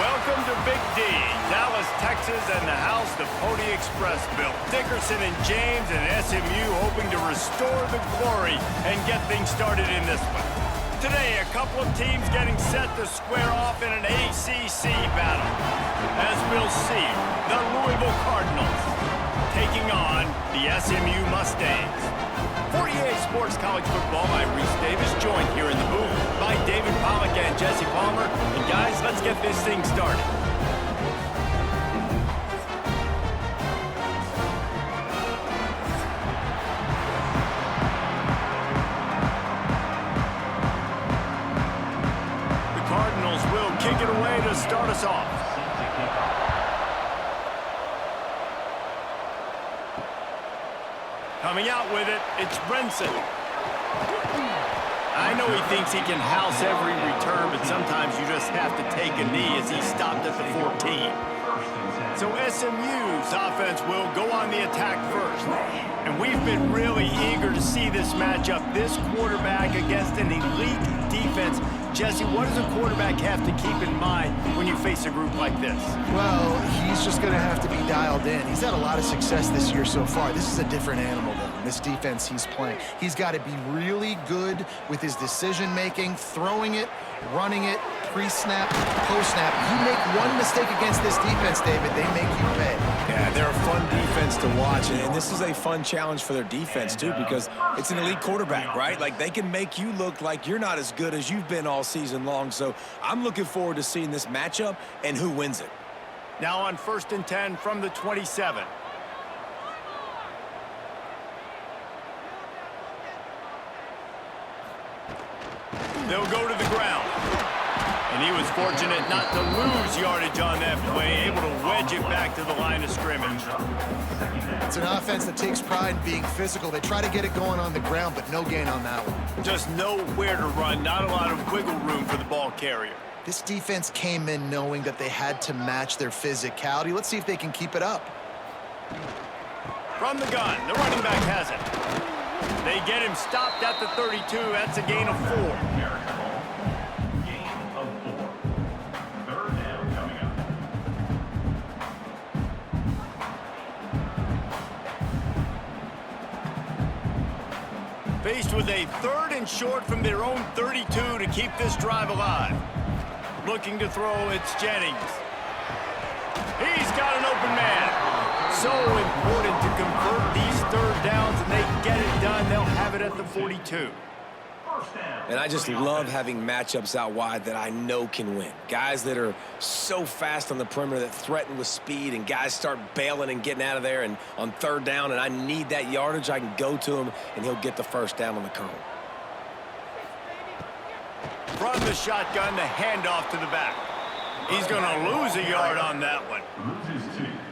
Welcome to Big D, Dallas, Texas, and the house the Pony Express built. Dickerson and James and SMU hoping to restore the glory and get things started in this one. Today, a couple of teams getting set to square off in an ACC battle. As we'll see, the Louisville Cardinals taking on the SMU Mustangs. For EA Sports College Football, I'm Reese Davis, joined here in the booth by David Pollack and Jesse Palmer. And guys, let's get this thing started. The Cardinals will kick it away to start us off. Coming out with it, it's Brenson. I know he thinks he can house every return, but sometimes you just have to take a knee as he stopped at the 14. So SMU's offense will go on the attack first. And we've been really eager to see this matchup, this quarterback against an elite defense. Jesse, what does a quarterback have to keep in mind when you face a group like this? Well, he's just going to have to be dialed in. He's had a lot of success this year so far. This is a different animal, though. This defense he's playing. He's got to be really good with his decision-making, throwing it, running it, pre-snap, post-snap. You make one mistake against this defense, David, they make you pay. Yeah, they're a fun defense to watch, and this is a fun challenge for their defense, too, because it's an elite quarterback, right? Like, they can make you look like you're not as good as you've been all season long, so I'm looking forward to seeing this matchup and who wins it. Now on 1st and 10 from the 27. They'll go to the ground. And he was fortunate not to lose yardage on that play, able to wedge it back to the line of scrimmage. It's an offense that takes pride in being physical. They try to get it going on the ground, but no gain on that one. Just nowhere to run, not a lot of wiggle room for the ball carrier. This defense came in knowing that they had to match their physicality. Let's see if they can keep it up. From the gun, the running back has it. They get him stopped at the 32. That's a gain of 4. Gain of 4. 3rd down coming up. Faced with a 3rd and short from their own 32 to keep this drive alive. Looking to throw, it's Jennings. He's got an open man. So important to convert these 3rd downs, and they get it done. They'll have it at the 42. And I just love having matchups out wide that I know can win. Guys that are so fast on the perimeter that threaten with speed, and guys start bailing and getting out of there, and on 3rd down, and I need that yardage, I can go to him, and he'll get the 1st down on the cone. From the shotgun, the handoff to the back. He's going to lose a yard on that one.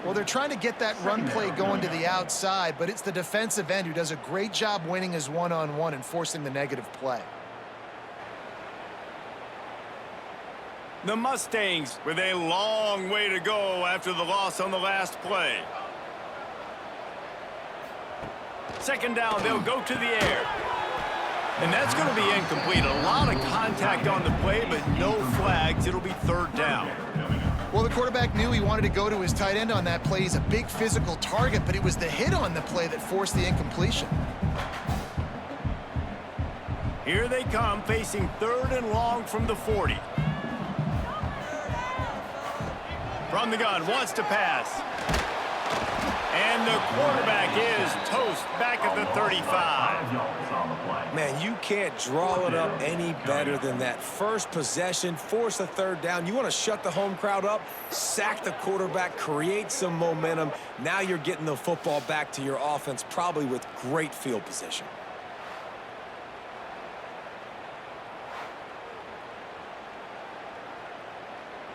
Well, they're trying to get that run play going to the outside, but it's the defensive end who does a great job winning his one-on-one and forcing the negative play. The Mustangs with a long way to go after the loss on the last play. 2nd down, they'll go to the air. And that's going to be incomplete. A lot of contact on the play, but no flags. It'll be 3rd down. Well, the quarterback knew he wanted to go to his tight end on that play. He's a big physical target, but it was the hit on the play that forced the incompletion. Here they come, facing 3rd and long from the 40. From the gun, wants to pass. And the quarterback is toast back at the 35. Man, you can't draw it up any better than that. First possession, force a 3rd down. You want to shut the home crowd up, sack the quarterback, create some momentum. Now you're getting the football back to your offense, probably with great field position.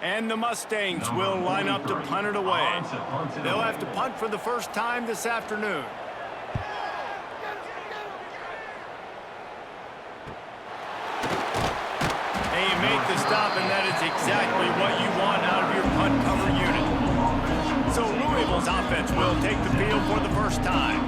And the Mustangs will line up to punt it away. They'll have to punt for the first time this afternoon. And you make the stop, and that is exactly what you want out of your punt cover unit. So Louisville's offense will take the field for the first time.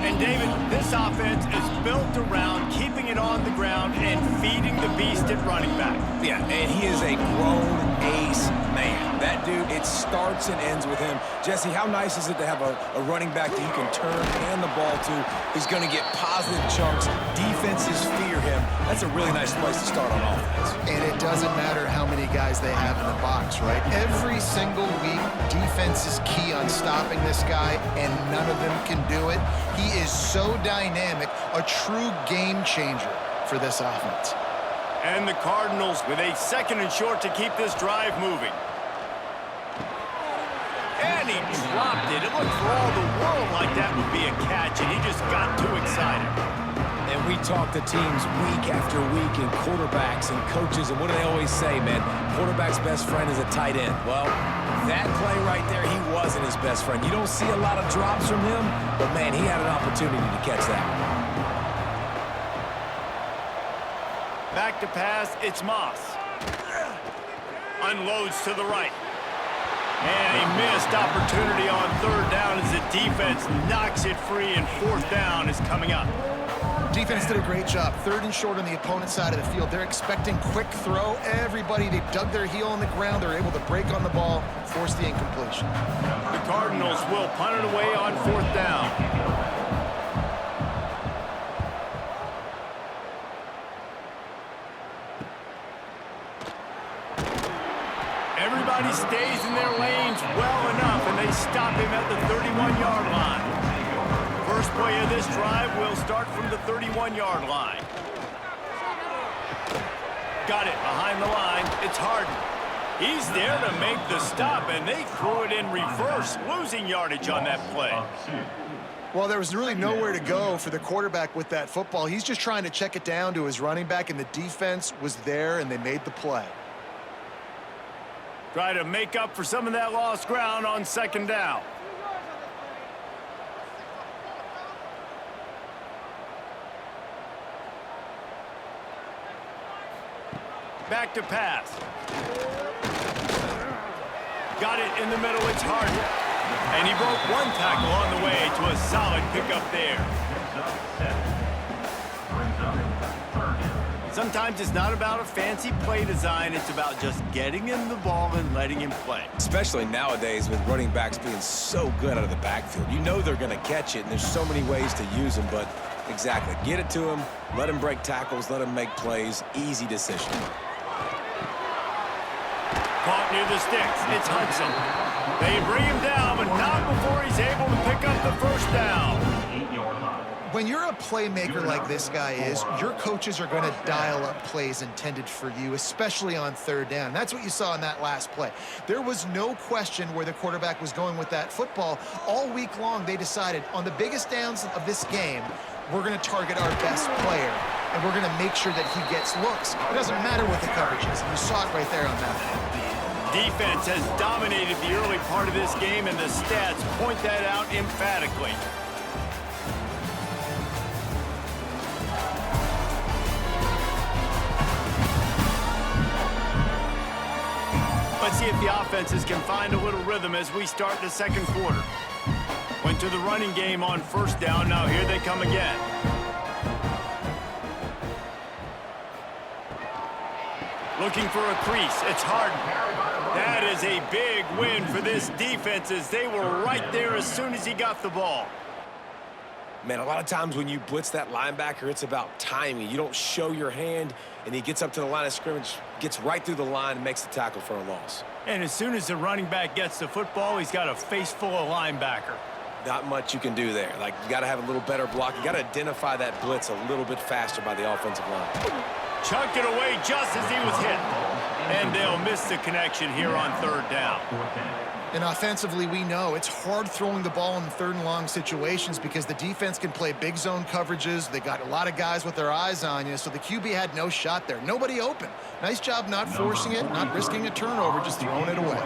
And, David, this offense is built around keeping it on the ground and feeding the beast at running back. Yeah, and he is a grown ace man. That dude, it starts and ends with him. Jesse, how nice is it to have a running back that you can turn and the ball to? He's going to get positive chunks. Defenses fear him. That's a really nice place to start on offense. And it doesn't matter how many guys they have in the box, right? Every single week, defense is key on stopping this guy, and none of them can do it. He is so dynamic, a true game changer for this offense. And the Cardinals with a 2nd and short to keep this drive moving. And he dropped it. It looked for all the world like that would be a catch, and he just got too excited. And we talk to teams week after week, and quarterbacks and coaches, and what do they always say, man? Quarterback's best friend is a tight end. Well, that play right there, he wasn't his best friend. You don't see a lot of drops from him, but, man, he had an opportunity to catch that. Back to pass, it's Moss. Unloads to the right. And a missed opportunity on 3rd down as the defense knocks it free, and 4th down is coming up. Defense did a great job. 3rd and short on the opponent's side of the field. They're expecting quick throw. Everybody, they dug their heel on the ground. They're able to break on the ball, force the incompletion. The Cardinals will punt it away on 4th down. Everybody stays in their lanes well enough, and they stop him at the 31-yard line. First play of this drive will start from the 31-yard line. Got it behind the line. It's Harden. He's there to make the stop, and they threw it in reverse, losing yardage on that play. Well, there was really nowhere to go for the quarterback with that football. He's just trying to check it down to his running back, and the defense was there, and they made the play. Try to make up for some of that lost ground on 2nd down. Back to pass. Got it in the middle, it's Harden. And he broke 1 tackle on the way to a solid pickup there. Sometimes it's not about a fancy play design, it's about just getting him the ball and letting him play. Especially nowadays with running backs being so good out of the backfield. You know they're going to catch it, and there's so many ways to use them, but exactly. Get it to him, let him break tackles, let him make plays. Easy decision. Caught near the sticks. It's Hudson. They bring him down, but not before he's able to pick up the 1st down. When you're a playmaker like this guy is, your coaches are going to dial up plays intended for you, especially on 3rd down. That's what you saw in that last play. There was no question where the quarterback was going with that football. All week long, they decided on the biggest downs of this game, we're going to target our best player, and we're going to make sure that he gets looks. It doesn't matter what the coverage is. You saw it right there on that play. Defense has dominated the early part of this game, and the stats point that out emphatically. Let's see if the offenses can find a little rhythm as we start the 2nd quarter. Went to the running game on 1st down. Now here they come again. Looking for a crease. It's Harden. That is a big win for this defense as they were right there as soon as he got the ball. Man, a lot of times when you blitz that linebacker, it's about timing. You don't show your hand, and he gets up to the line of scrimmage, gets right through the line, and makes the tackle for a loss. And as soon as the running back gets the football, he's got a face full of linebacker. Not much you can do there. Like, you got to have a little better block. You got to identify that blitz a little bit faster by the offensive line. Chunked it away just as he was hit. And they'll miss the connection here on 3rd down. And offensively, we know it's hard throwing the ball in 3rd and long situations because the defense can play big zone coverages. They got a lot of guys with their eyes on you, so the QB had no shot there. Nobody open. Nice job not forcing it, not risking a turnover, just throwing it away.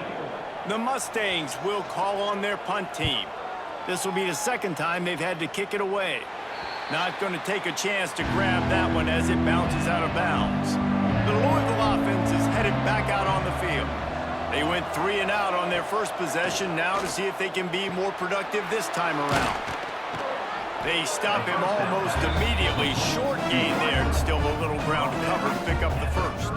The Mustangs will call on their punt team. This will be the 2nd time they've had to kick it away. Not going to take a chance to grab that one as it bounces out of bounds. The Louisville offense is headed back out on the field. They went 3 and out on their first possession now to see if they can be more productive this time around. They stop him almost immediately. Short gain there, and still a little ground to cover to pick up the first.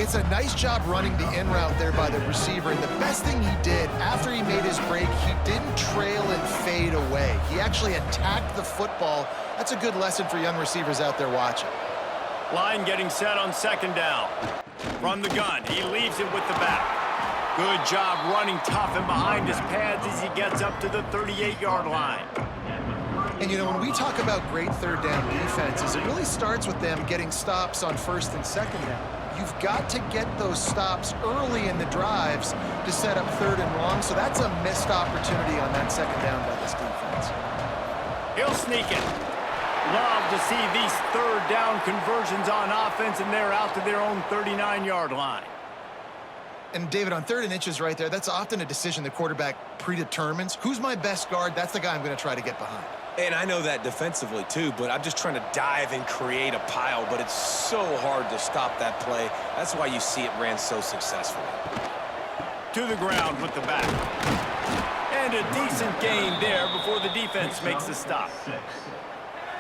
It's a nice job running the in route there by the receiver, and the best thing he did after he made his break, he didn't trail and fade away. He actually attacked the football. That's a good lesson for young receivers out there watching. Line getting set on second down. From the gun, he leaves it with the back. Good job running tough and behind his pads as he gets up to the 38-yard line. And, you know, when we talk about great third down defenses, it really starts with them getting stops on first and second down. You've got to get those stops early in the drives to set up third and long, so that's a missed opportunity on that second down by this defense. He'll sneak it. Love to see these third down conversions on offense, and they're out to their own 39-yard line. And, David, on third and inches right there, that's often a decision the quarterback predetermines. Who's my best guard? That's the guy I'm going to try to get behind. And I know that defensively, too, but I'm just trying to dive and create a pile, but it's so hard to stop that play. That's why you see it ran so successfully. To the ground with the back. And a decent gain there before the defense makes the stop.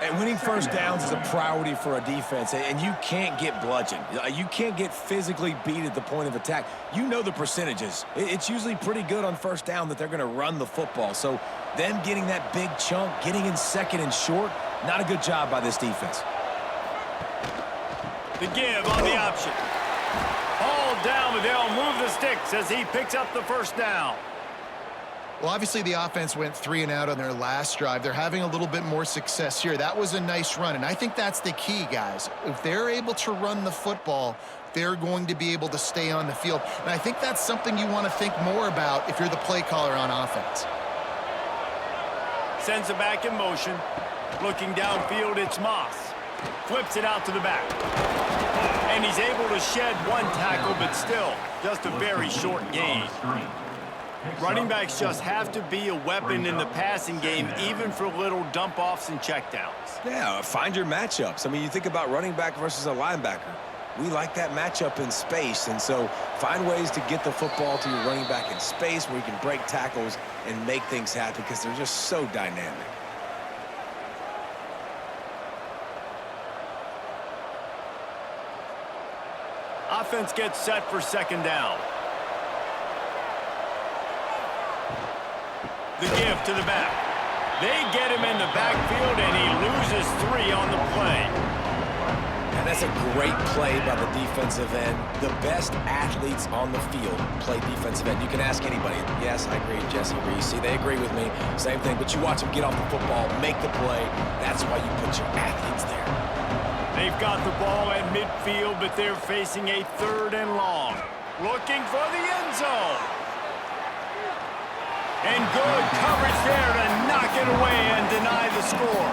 And winning first downs is a priority for a defense, and you can't get bludgeoned. You can't get physically beat at the point of attack. You know the percentages. It's usually pretty good on first down that they're going to run the football. So them getting that big chunk, getting in second and short, not a good job by this defense. The give on the option. Ball down, but they'll move the sticks as he picks up the first down. Well, obviously the offense went 3 and out on their last drive. They're having a little bit more success here. That was a nice run, and I think that's the key, guys. If they're able to run the football, they're going to be able to stay on the field. And I think that's something you want to think more about if you're the play caller on offense. Sends it back in motion. Looking downfield, it's Moss. Flips it out to the back. And he's able to shed one tackle, but still just a very short gain. Running backs just have to be a weapon in the passing game, even for little dump-offs and checkdowns. Yeah, find your matchups. I mean, you think about running back versus a linebacker. We like that matchup in space, and so find ways to get the football to your running back in space where you can break tackles and make things happen because they're just so dynamic. Offense gets set for second down. The give to the back. They get him in the backfield, and he loses 3 on the play. And that's a great play by the defensive end. The best athletes on the field play defensive end. You can ask anybody. Yes, I agree, Jesse Reese. See, they agree with me. Same thing, but you watch them get off the football, make the play. That's why you put your athletes there. They've got the ball at midfield, but they're facing a third and long. Looking for the end zone. And good coverage there to knock it away and deny the score.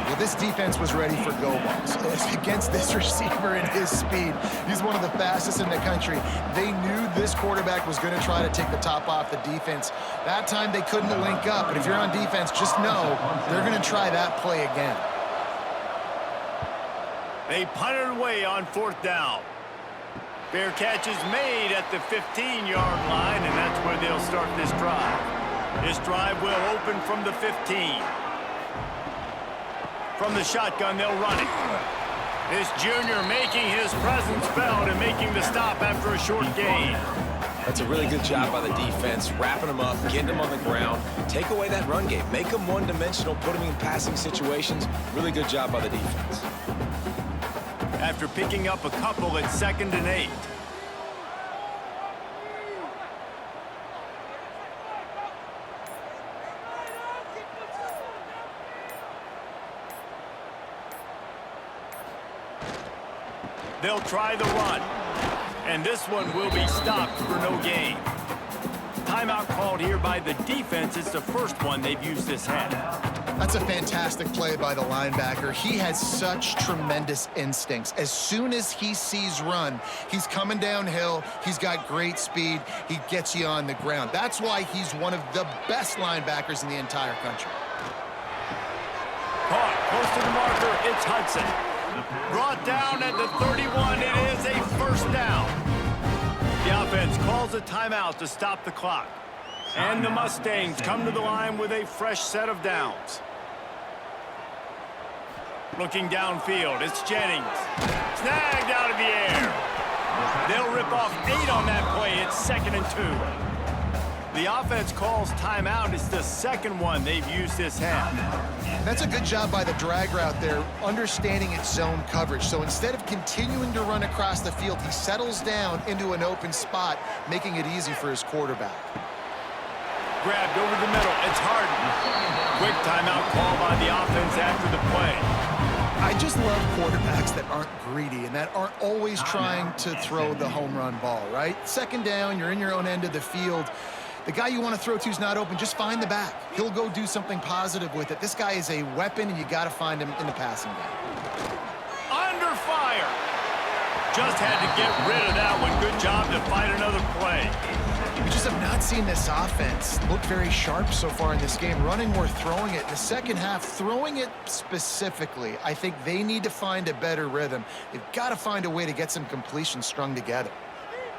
Well, this defense was ready for go balls. Against this receiver and his speed, he's one of the fastest in the country. They knew this quarterback was going to try to take the top off the defense. That time they couldn't link up, but if you're on defense, just know they're going to try that play again. They punt it away on fourth down. Fair catch is made at the 15-yard line, and that's where they'll start this drive. This drive will open from the 15. From the shotgun, they'll run it. This junior making his presence felt and making the stop after a short gain. That's a really good job by the defense, wrapping them up, getting them on the ground. Take away that run game. Make them one-dimensional, put them in passing situations. Really good job by the defense. After picking up a couple at 2nd and 8. They'll try the run. And this one will be stopped for no gain. Timeout called here by the defense. It's the first one they've used this half. That's a fantastic play by the linebacker. He has such tremendous instincts. As soon as he sees run, he's coming downhill. He's got great speed. He gets you on the ground. That's why he's one of the best linebackers in the entire country. Caught close to the marker. It's Hudson. Brought down at the 31. It is a first down. The offense calls a timeout to stop the clock. And the Mustangs come to the line with a fresh set of downs. Looking downfield, it's Jennings. Snagged out of the air. They'll rip off 8 on that play. It's 2nd and 2. The offense calls timeout. It's the second one they've used this half. That's a good job by the drag route there, understanding its zone coverage. So instead of continuing to run across the field, he settles down into an open spot, making it easy for his quarterback. Grabbed over the middle. It's Harden. Quick timeout call by the offense after the play. I just love quarterbacks that aren't greedy and that aren't always trying to throw the home run ball, right? Second down, you're in your own end of the field. The guy you want to throw to is not open. Just find the back. He'll go do something positive with it. This guy is a weapon, and you got to find him in the passing game. Under fire. Just had to get rid of that one. Good job to fight another play. We just have not seen this offense look very sharp so far in this game, running or throwing it. In the second half, throwing it specifically, I think they need to find a better rhythm. They've got to find a way to get some completions strung together.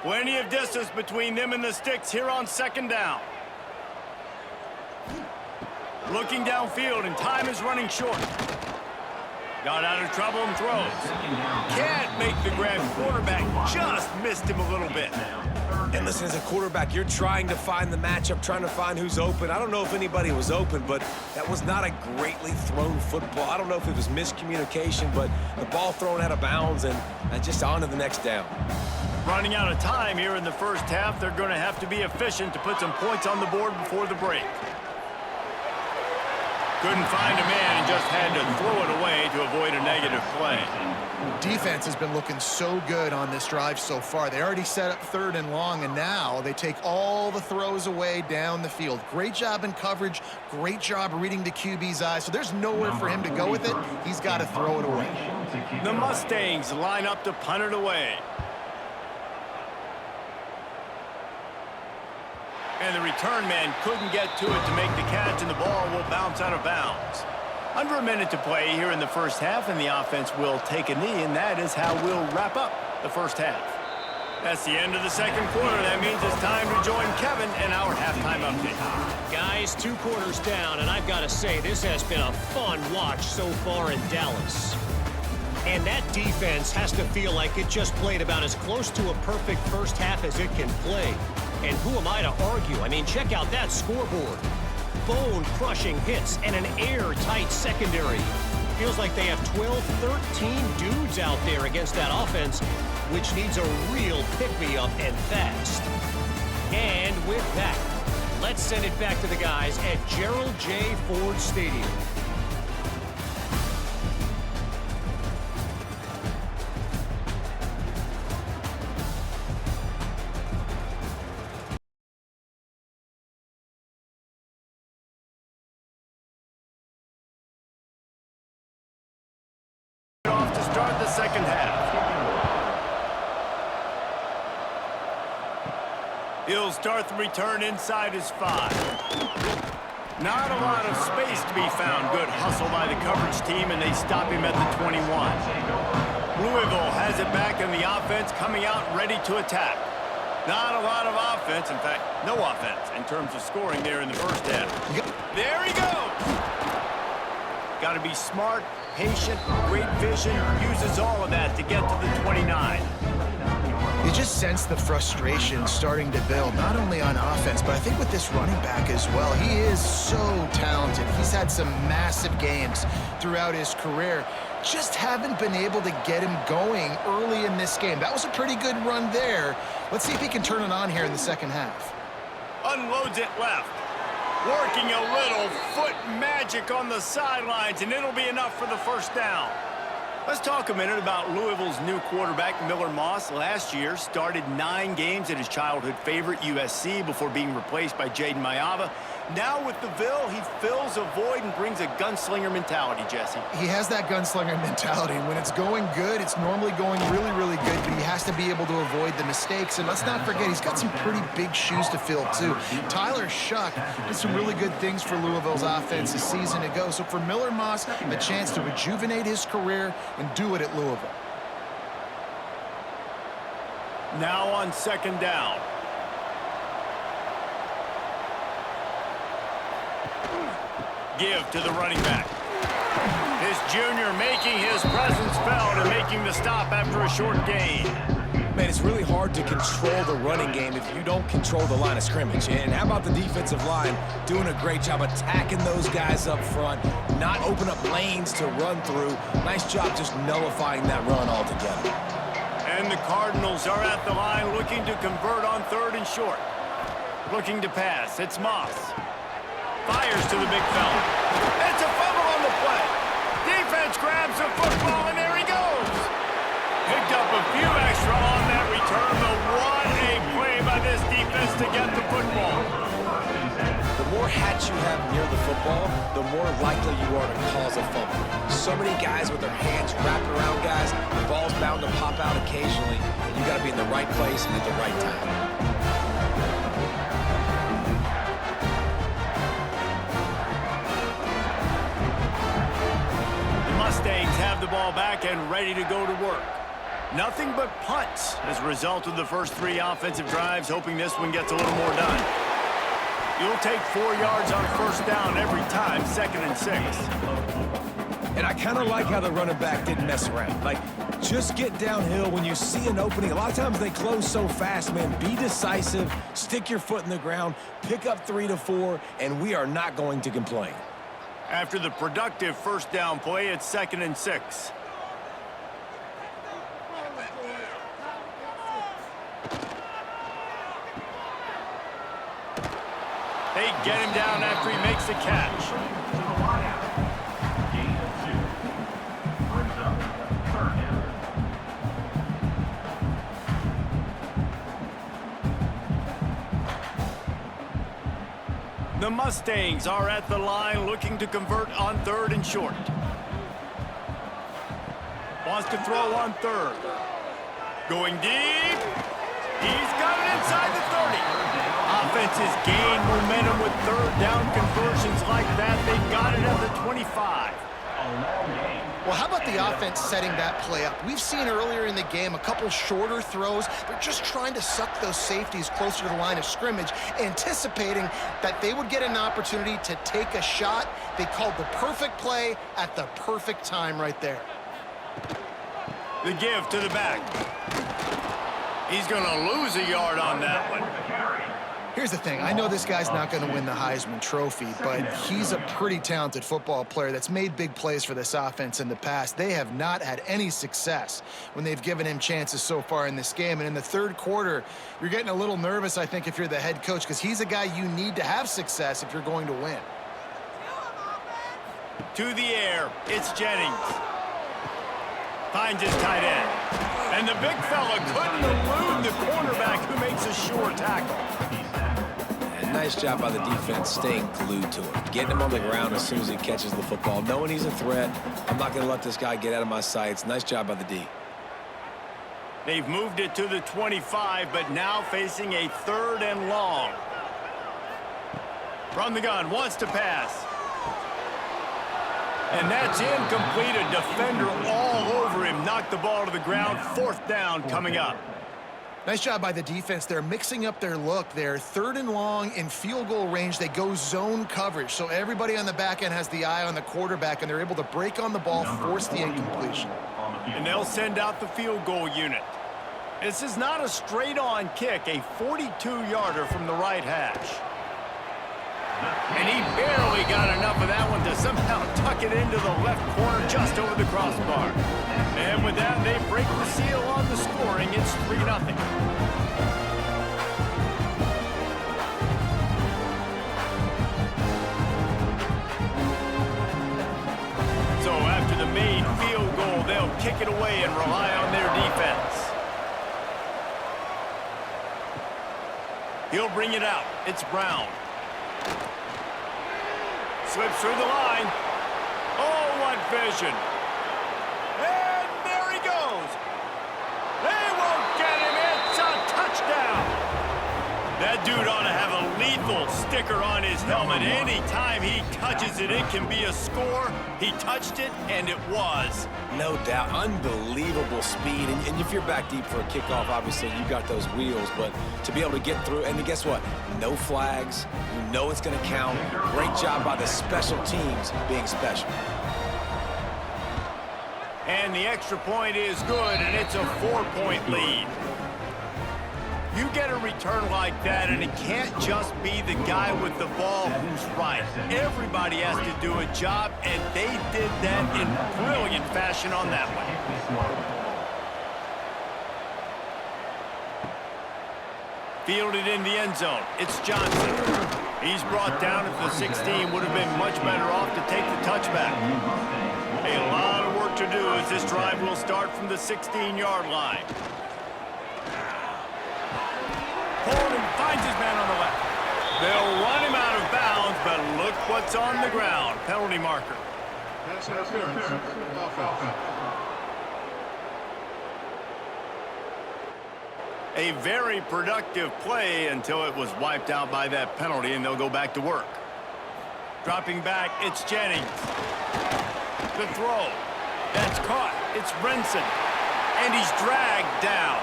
Plenty of distance between them and the sticks here on 2nd down. Looking downfield, and time is running short. Got out of trouble and throws. Can't make the grab. Quarterback just missed him a little bit. And listen, as a quarterback, you're trying to find the matchup, trying to find who's open. I don't know if anybody was open, but that was not a greatly thrown football. I don't know if it was miscommunication, but the ball thrown out of bounds and just on to the next down. Running out of time here in the first half. They're going to have to be efficient to put some points on the board before the break. Couldn't find a man and just had to throw it away to avoid a negative play. Defense has been looking so good on this drive so far. They already set up 3rd and long, and now they take all the throws away down the field. Great job in coverage. Great job reading the QB's eyes. So there's nowhere for him to go with it. He's got to throw it away. The Mustangs line up to punt it away. And the return man couldn't get to it to make the catch, and the ball will bounce out of bounds. Under a minute to play here in the first half, and the offense will take a knee, and that is how we'll wrap up the first half. That's the end of the second quarter. That means it's time to join Kevin and our halftime update. Guys, 2 quarters down, and I've got to say, this has been a fun watch so far in Dallas. And that defense has to feel like it just played about as close to a perfect first half as it can play. And who am I to argue? I mean, check out that scoreboard. Bone-crushing hits and an airtight secondary. Feels like they have 12, 13 dudes out there against that offense, which needs a real pick-me-up and fast. And with that, let's send it back to the guys at Gerald J. Ford Stadium. Off to start the second half. He'll start the return inside his 5. Not a lot of space to be found. Good hustle by the coverage team, and they stop him at the 21. Louisville has it back in the offense, coming out ready to attack. Not a lot of offense, in fact, no offense in terms of scoring there in the first half. There he goes. Got to be smart, patient, great vision, uses all of that to get to the 29. You just sense the frustration starting to build, not only on offense, but I think with this running back as well. He is so talented. He's had some massive games throughout his career. Just haven't been able to get him going early in this game. That was a pretty good run there. Let's see if he can turn it on here in the second half. Unloads it left. Working a little foot magic on the sidelines, and it'll be enough for the first down. Let's talk a minute about Louisville's new quarterback, Miller Moss. Last year, started 9 games at his childhood favorite, USC, before being replaced by Jaden Mayava. Now with the Ville, he fills a void and brings a gunslinger mentality, Jesse. He has that gunslinger mentality, and when it's going good, it's normally going really, really good, but he has to be able to avoid the mistakes. And let's not forget, he's got some pretty big shoes to fill, too. Tyler Shuck did some really good things for Louisville's offense a season ago. So for Miller Moss, a chance to rejuvenate his career and do it at Louisville. Now on second down. Give to the running back. His junior making his presence felt and making the stop after a short gain. Man, it's really hard to control the running game if you don't control the line of scrimmage. And how about the defensive line doing a great job attacking those guys up front, not open up lanes to run through. Nice job just nullifying that run altogether. And the Cardinals are at the line looking to convert on 3rd and short. Looking to pass. It's Moss. Fires to the big fella. It's a fumble on the play. Defense grabs the football, and there he goes. Picked up a few extra on that return, but what a play by this defense to get the football. The more hats you have near the football, the more likely you are to cause a fumble. So many guys with their hands wrapped around guys, the ball's bound to pop out occasionally, and you got to be in the right place and at the right time. Mustangs have the ball back and ready to go to work. Nothing but punts as a result of the first 3 offensive drives, hoping this one gets a little more done. You'll take 4 yards on 1st down every time, 2nd and 6. And I kind of like how the running back didn't mess around. Like, just get downhill when you see an opening. A lot of times they close so fast, man. Be decisive, stick your foot in the ground, pick up 3 to 4, and we are not going to complain. After the productive 1st down play, it's 2nd and 6. They get him down after he makes the catch. To the wideout. Gain of 2. Brings up 3rd down. The Mustangs are at the line looking to convert on 3rd and short. Wants to throw on 3rd. Going deep. He's got it inside the 30. Offenses gain momentum with 3rd down conversions like that. They got it at the 25. Well, how about the offense setting that play up? We've seen earlier in the game a couple shorter throws. They're just trying to suck those safeties closer to the line of scrimmage, anticipating that they would get an opportunity to take a shot. They called the perfect play at the perfect time right there. The give to the back. He's going to lose a yard on that one. Here's the thing. I know this guy's not going to win the Heisman Trophy, but he's a pretty talented football player that's made big plays for this offense in the past. They have not had any success when they've given him chances so far in this game. And in the 3rd quarter, you're getting a little nervous, I think, if you're the head coach, because he's a guy you need to have success if you're going to win. To the air, it's Jennings. Finds his tight end. And the big fella couldn't elude the cornerback who makes a sure tackle. And nice job by the defense staying glued to him. Getting him on the ground as soon as he catches the football. Knowing he's a threat, I'm not going to let this guy get out of my sights. Nice job by the D. They've moved it to the 25, but now facing a 3rd and long. From the gun, wants to pass. And that's incomplete. A defender all over him. Knocked the ball to the ground. 4th down coming up. Nice job by the defense. They're mixing up their look. They're 3rd and long in field goal range. They go zone coverage. So everybody on the back end has the eye on the quarterback, and they're able to break on the ball, force the incompletion. And they'll send out the field goal unit. This is not a straight-on kick. A 42-yarder from the right hash. And he barely got enough of that one to somehow tuck it into the left corner just over the crossbar. And with that, they break the seal on the scoring. It's 3-0. So after the made field goal, they'll kick it away and rely on their defense. He'll bring it out. It's Brown. Slips through the line. Oh, what vision. And there he goes. They won't get him. It's a touchdown. That dude ought to have a lethal sticker on his helmet. Anytime he touches it, it can be a score. He touched it, and it was. No doubt. Unbelievable speed. And if you're back deep for a kickoff, obviously you got those wheels. But to be able to get through, and guess what? No flags. You know it's going to count. Great job by the special teams being special. And the extra point is good, and it's a 4-point lead. You get a return like that, and it can't just be the guy with the ball who's right. Everybody has to do a job, and they did that in brilliant fashion on that one. Fielded in the end zone. It's Johnson. He's brought down at the 16. Would have been much better off to take the touchback. A lot of work to do as this drive will start from the 16-yard line. Holden finds his man on the left. They'll run him out of bounds, but look what's on the ground. Penalty marker. A very productive play until it was wiped out by that penalty, and they'll go back to work. Dropping back, it's Jennings. The throw. That's caught. It's Renson. And he's dragged down.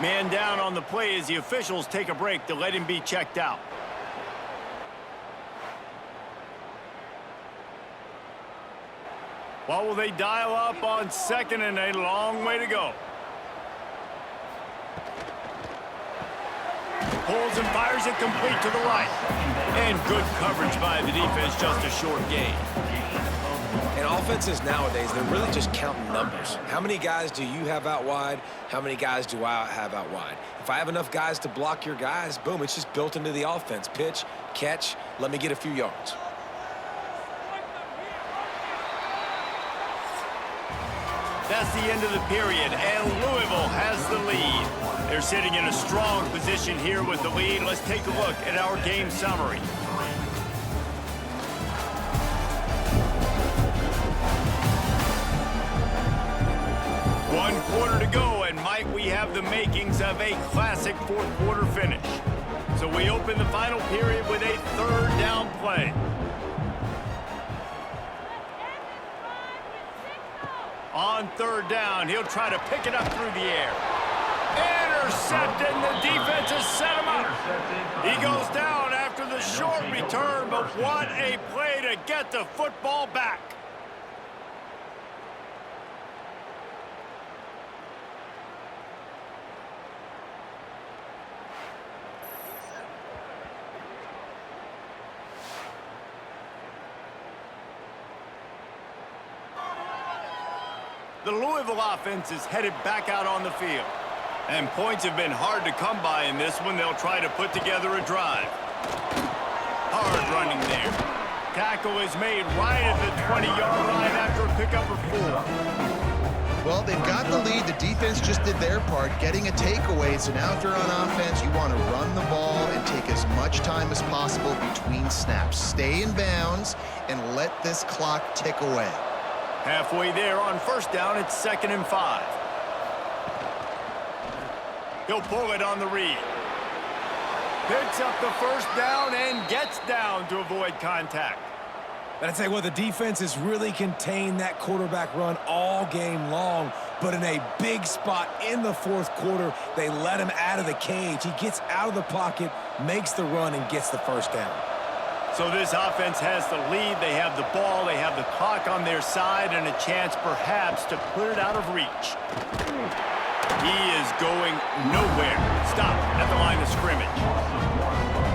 Man down on the play as the officials take a break to let him be checked out. What will they dial up on second, and a long way to go? Pulls and fires it complete to the right. And good coverage by the defense, just a short gain. And offenses nowadays, they're really just counting numbers. How many guys do you have out wide? How many guys do I have out wide? If I have enough guys to block your guys, boom, it's just built into the offense. Pitch, catch, let me get a few yards. That's the end of the period, and Louisville has the lead. They're sitting in a strong position here with the lead. Let's take a look at our game summary. One quarter to go, and might we have the makings of a classic fourth quarter finish. So we open the final period with a third down play. On third down, he'll try to pick it up through the air. Intercepted, and the defense has set him up. He goes down after the short return, but what a play to get the football back. The Louisville offense is headed back out on the field. And points have been hard to come by in this one. They'll try to put together a drive. Hard running there. Tackle is made right at the 20-yard line after a pickup of 4. Well, they've got the lead. The defense just did their part, getting a takeaway. So now if you're on offense, you want to run the ball and take as much time as possible between snaps. Stay in bounds and let this clock tick away. Halfway there on first down, it's 2nd and 5. He'll pull it on the read. Picks up the first down and gets down to avoid contact. But I tell you what, the defense has really contained that quarterback run all game long. But in a big spot in the fourth quarter, they let him out of the cage. He gets out of the pocket, makes the run, and gets the first down. So this offense has the lead. They have the ball. They have the clock on their side and a chance perhaps to put it out of reach. He is going nowhere. Stop at the line of scrimmage.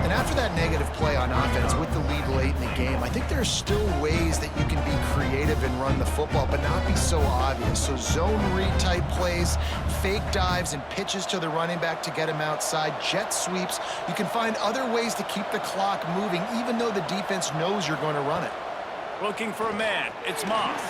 And after that negative play on offense with the lead late in the game, I think there are still ways that you can be creative and run the football, but not be so obvious. So zone read type plays, fake dives and pitches to the running back to get him outside, jet sweeps. You can find other ways to keep the clock moving, even though the defense knows you're going to run it. Looking for a man. It's Moss.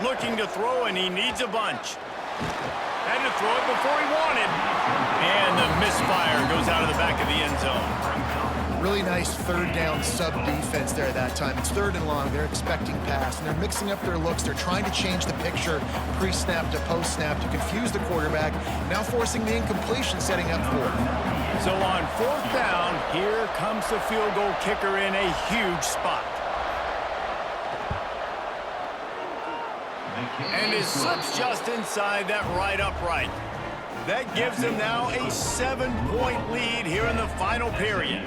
Looking to throw, and he needs a bunch. Had to throw it before he wanted. And the misfire goes out of the back of the end zone. Really nice third down sub defense there that time. It's 3rd and long. They're expecting pass, and they're mixing up their looks. They're trying to change the picture pre-snap to post-snap to confuse the quarterback, now forcing the incompletion, setting up 4th. So on 4th down, here comes the field goal kicker in a huge spot. And it slips just inside that right upright. That gives them now a 7-point lead here in the final period.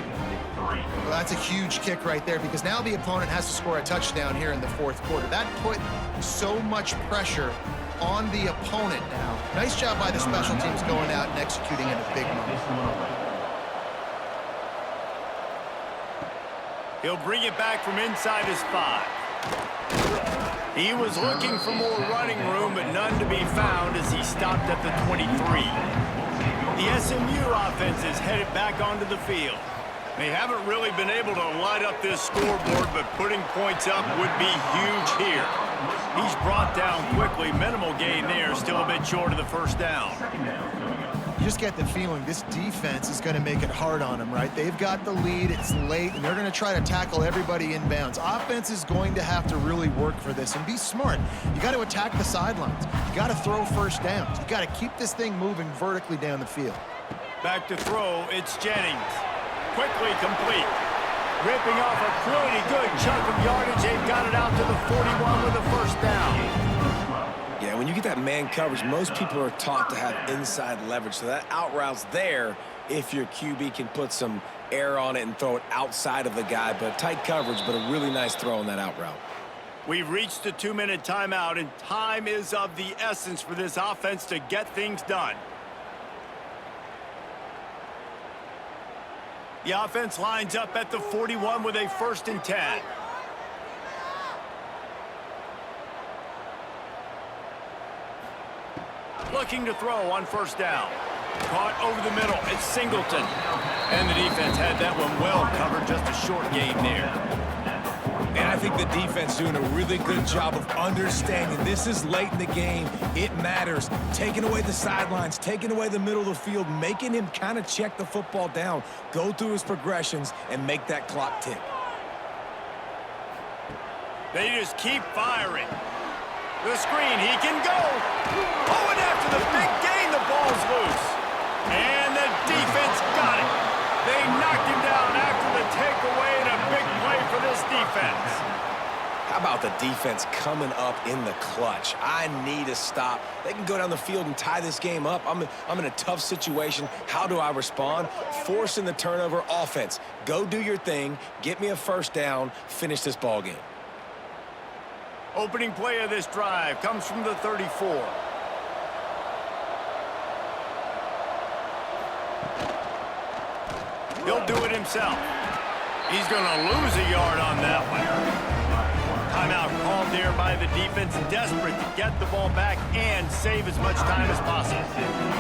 Well, that's a huge kick right there because now the opponent has to score a touchdown here in the 4th quarter. That put so much pressure on the opponent now. Nice job by the special teams going out and executing in a big moment. He'll bring it back from inside his 5. He was looking for more running room, but none to be found as he stopped at the 23. The SMU offense is headed back onto the field. They haven't really been able to light up this scoreboard, but putting points up would be huge here. He's brought down quickly. Minimal gain there, still a bit short of the 1st down. You just get the feeling this defense is going to make it hard on them, right? They've got the lead, it's late, and they're going to try to tackle everybody inbounds. Offense is going to have to really work for this and be smart. You got to attack the sidelines. You got to throw 1st downs. You got to keep this thing moving vertically down the field. Back to throw, it's Jennings. Quickly complete. Ripping off a pretty good chunk of yardage. They've got it out to the 41 with a 1st down. Yeah, when you get that man coverage, most people are taught to have inside leverage. So that out route's there if your QB can put some air on it and throw it outside of the guy. But tight coverage, but a really nice throw on that out route. We've reached the 2-minute timeout, and time is of the essence for this offense to get things done. The offense lines up at the 41 with a 1st and 10. Looking to throw on 1st down. Caught over the middle. It's Singleton. And the defense had that one well covered. Just a short gain there. And I think the defense doing a really good job of understanding this is late in the game. It matters. Taking away the sidelines, taking away the middle of the field, making him kind of check the football down, go through his progressions, and make that clock tick. They just keep firing. The screen, he can go. Oh, and after the big gain, the ball's loose. And the defense got it. They knocked him down after the takeaway, and a big play for this defense. How about the defense coming up in the clutch? I need a stop. They can go down the field and tie this game up. I'm in a tough situation. How do I respond? Forcing the turnover. Offense, go do your thing. Get me a 1st down. Finish this ball game. Opening play of this drive comes from the 34. He'll do it himself. He's going to lose a yard on that one. Timeout called there by the defense, desperate to get the ball back and save as much time as possible.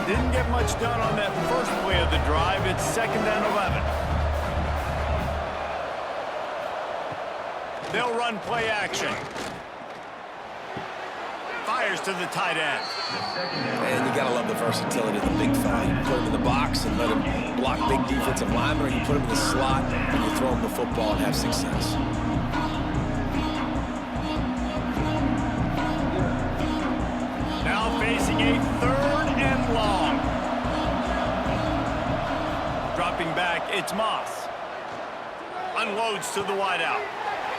Didn't get much done on that 1st play of the drive. It's 2nd and 11. They'll run play action. Fires to the tight end. And you got to love the versatility of the big fella. You put him in the box and let him block big defensive linemen, or you put him in the slot and you throw him the football and have success. Now facing a 3rd and long. Dropping back, it's Moss. Unloads to the wideout.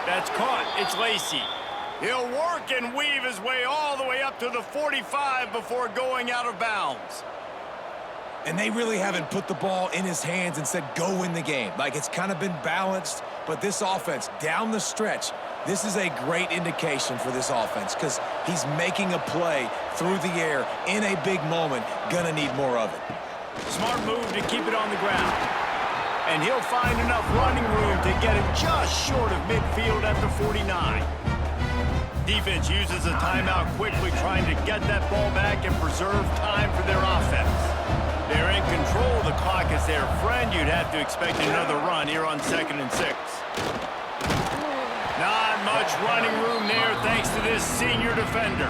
That's caught. It's Lacey. He'll work and weave his way all the way up to the 45 before going out of bounds. And they really haven't put the ball in his hands and said, go win the game. Like, it's kind of been balanced, but this offense, down the stretch, this is a great indication for this offense because he's making a play through the air in a big moment. Gonna need more of it. Smart move to keep it on the ground. And he'll find enough running room to get it just short of midfield at the 49. Defense uses a timeout quickly, trying to get that ball back and preserve time for their offense. They're in control. The clock is their friend. You'd have to expect another run here on 2nd and 6. Not much running room there thanks to this senior defender.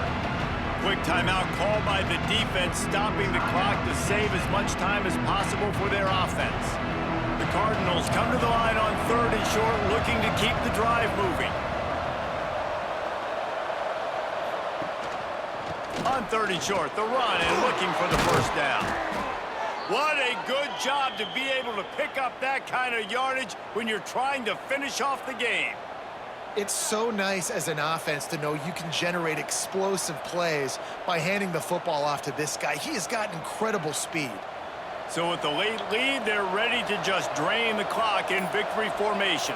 Quick timeout called by the defense, stopping the clock to save as much time as possible for their offense. The Cardinals come to the line on 3rd and short, looking to keep the drive moving. On 3rd and short, the run and looking for the first down. What a good job to be able to pick up that kind of yardage when you're trying to finish off the game. It's so nice as an offense to know you can generate explosive plays by handing the football off to this guy. He has got incredible speed. So with the late lead, they're ready to just drain the clock in victory formation.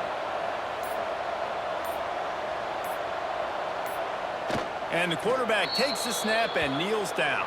And the quarterback takes the snap and kneels down.